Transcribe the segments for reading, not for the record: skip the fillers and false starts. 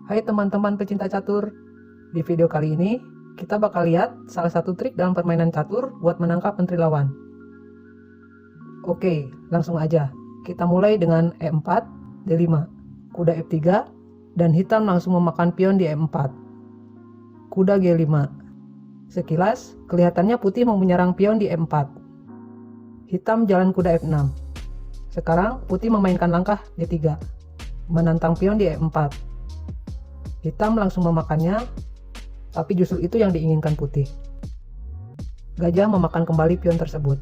Hai teman-teman pecinta catur, di video kali ini kita bakal lihat salah satu trik dalam permainan catur buat menangkap menteri lawan. Oke, langsung aja. Kita mulai dengan E4, D5, kuda F3, dan hitam langsung memakan pion di E4. Kuda G5. Sekilas, kelihatannya putih mau menyerang pion di E4. Hitam jalan kuda F6. Sekarang putih memainkan langkah D3, menantang pion di E4. Hitam langsung memakannya, tapi justru itu yang diinginkan putih. Gajah memakan kembali pion tersebut.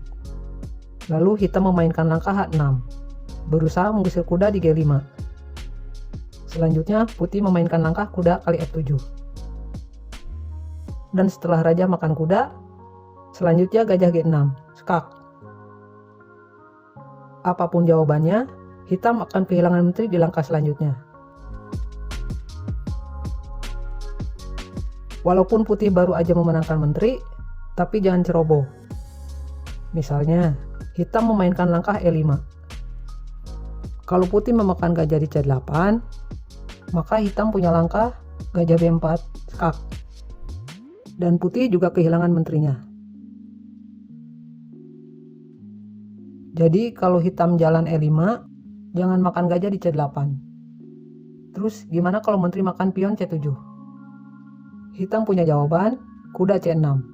Lalu hitam memainkan langkah H6, berusaha mengusir kuda di G5. Selanjutnya putih memainkan langkah kuda kali F7. Dan setelah raja makan kuda, selanjutnya gajah G6, skak. Apapun jawabannya, hitam akan kehilangan menteri di langkah selanjutnya. Walaupun putih baru aja memenangkan menteri, tapi jangan ceroboh. Misalnya, hitam memainkan langkah E5. Kalau putih memakan gajah di C8, maka hitam punya langkah gajah B4, skak. Dan putih juga kehilangan menterinya. Jadi kalau hitam jalan E5, jangan makan gajah di C8. Terus gimana kalau menteri makan pion C7? Hitam punya jawaban, kuda C6.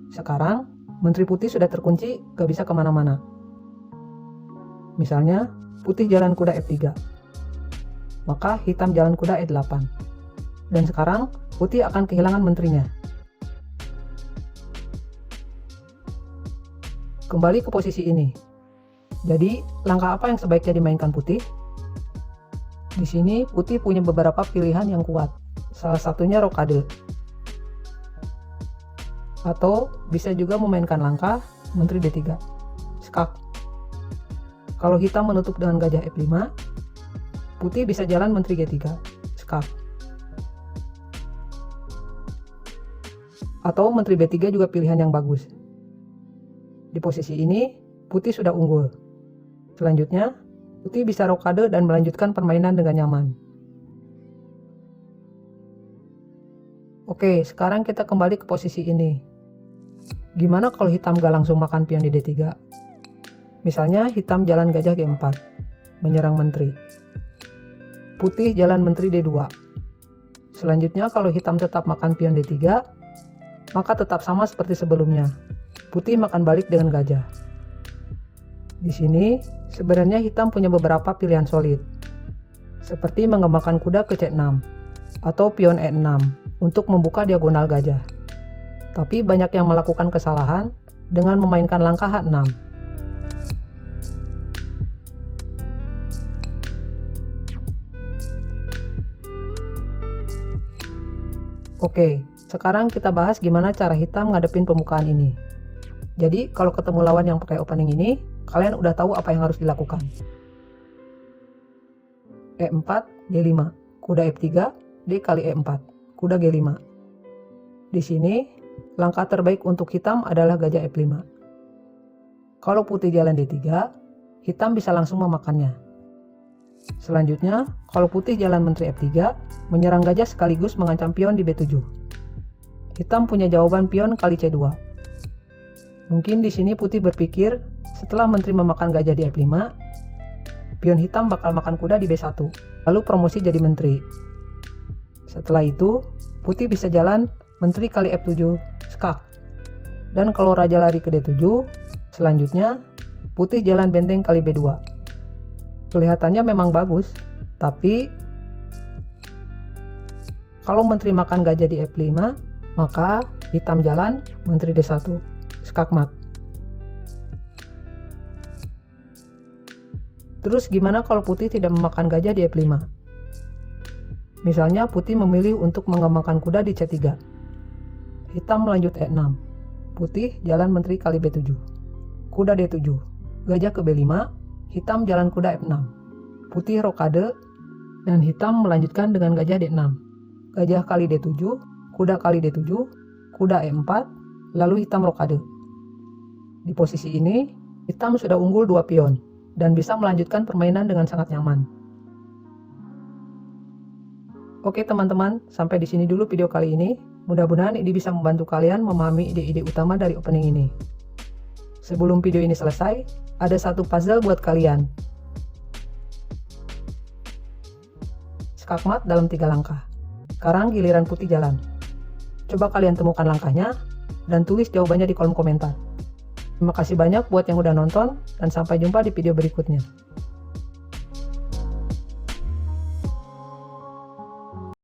Sekarang, menteri putih sudah terkunci, gak bisa kemana-mana. Misalnya, putih jalan kuda F3. Maka hitam jalan kuda E8. Dan sekarang, putih akan kehilangan menterinya. Kembali ke posisi ini. Jadi, langkah apa yang sebaiknya dimainkan putih? Di sini, putih punya beberapa pilihan yang kuat. Salah satunya rokade. Atau bisa juga memainkan langkah menteri D3, skak. Kalau hitam menutup dengan gajah F5, putih bisa jalan menteri G3, skak. Atau menteri B3 juga pilihan yang bagus. Di posisi ini, putih sudah unggul. Selanjutnya, putih bisa rokade dan melanjutkan permainan dengan nyaman. Oke, sekarang kita kembali ke posisi ini. Gimana kalau hitam gak langsung makan pion di D3? Misalnya hitam jalan gajah G4, menyerang menteri. Putih jalan menteri D2. Selanjutnya kalau hitam tetap makan pion D3, maka tetap sama seperti sebelumnya. Putih makan balik dengan gajah. Di sini, sebenarnya hitam punya beberapa pilihan solid. Seperti mengembangkan kuda ke C6 atau pion E6 untuk membuka diagonal gajah. Tapi banyak yang melakukan kesalahan dengan memainkan langkah H6. Oke, sekarang kita bahas gimana cara hitam ngadepin pembukaan ini. Jadi, kalau ketemu lawan yang pakai opening ini, kalian udah tahu apa yang harus dilakukan. E4, D5, kuda F3, D kali E4, kuda G5. Di sini, langkah terbaik untuk hitam adalah gajah F5. Kalau putih jalan D3, hitam bisa langsung memakannya. Selanjutnya, kalau putih jalan menteri F3, menyerang gajah sekaligus mengancam pion di B7. Hitam punya jawaban pion kali C2. Mungkin di sini putih berpikir, setelah menteri memakan gajah di F5, pion hitam bakal makan kuda di B1, lalu promosi jadi menteri. Setelah itu, putih bisa jalan menteri kali F7, skak. Dan kalau raja lari ke D7, selanjutnya putih jalan benteng kali B2. Kelihatannya memang bagus, tapi kalau menteri makan gajah di F5, maka hitam jalan menteri D1, skakmat. Terus gimana kalau putih tidak memakan gajah di F5? Misalnya putih memilih untuk mengembangkan kuda di C3. Hitam melanjut E6. Putih jalan menteri kali B7. Kuda D7. Gajah ke B5. Hitam jalan kuda F6. Putih rokade. Dan hitam melanjutkan dengan gajah D6. Gajah kali D7. Kuda kali D7. Kuda E4. Lalu hitam rokade. Di posisi ini, hitam sudah unggul 2 pion dan bisa melanjutkan permainan dengan sangat nyaman. Oke teman-teman, sampai di sini dulu video kali ini. Mudah-mudahan ini bisa membantu kalian memahami ide-ide utama dari opening ini. Sebelum video ini selesai, ada satu puzzle buat kalian. Skakmat dalam 3 langkah. Sekarang giliran Putih jalan. Coba kalian temukan langkahnya, dan tulis jawabannya di kolom komentar. Terima kasih banyak buat yang udah nonton, dan sampai jumpa di video berikutnya.